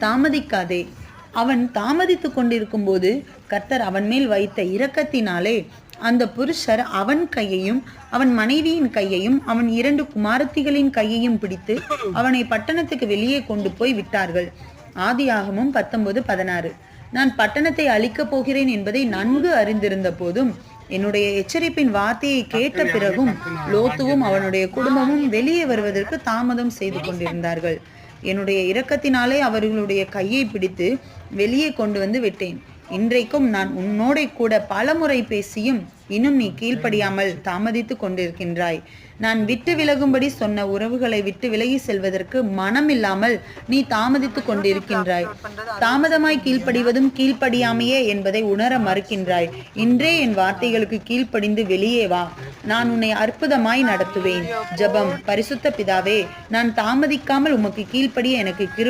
தாமதிக்காதே. அவன் தாமதித்துக் கொண்டிருக்கும் போது கர்த்தர் அவன் மேல் வைத்த இரக்கத்தினாலே அந்த புருஷர் அவன் கையையும் அவன் மனைவியின் கையையும் அவன் 2 குமாரத்திகளின் கையையும் பிடித்து அவனை பட்டணத்துக்கு வெளியே கொண்டு போய் விட்டார்கள். ஆதியாகமம் 19:16. நான் பட்டணத்தை அழிக்கப் போகிறேன் என்பதை நன்கு அறிந்திருந்த போதும் என்னுடைய எச்சரிப்பின் வார்த்தையை கேட்ட பிறகும் லோத்துவும் அவனுடைய குடும்பமும் வெளியே வருவதற்கு தாமதம் செய்து கொண்டிருந்தார்கள். என்னுடைய இரக்கத்தினாலே அவர்களுடைய கையை பிடித்து வெளியே கொண்டு வந்து விட்டேன். இன்றைக்கும் நான் உன்னோட கூட பலமுறை பேசியும் இன்னும் நீ கீழ்ப்படியாமல் தாமதித்து கொண்டிருக்கின்றாய். நான் விட்டு விலகும்படி சொன்ன உறவுகளை விட்டு விலகி செல்வதற்கு மனமில்லாமல் நீ தாமதித்து கொண்டிருக்கின்றாய். தாமதமாய் கீழ்ப்படிவதும் கீழ்ப்படியாமையே என்பதை உணர மறுக்கின்றாய். இன்றே என் வார்த்தைகளுக்கு கீழ்ப்படிந்து வெளியே வா. நான் உன்னை அற்புதமாய் நடத்துவேன். ஜெபம். பரிசுத்த பிதாவே, நான் தாமதிக்காமல் உமக்கு கீழ்ப்படிய எனக்கு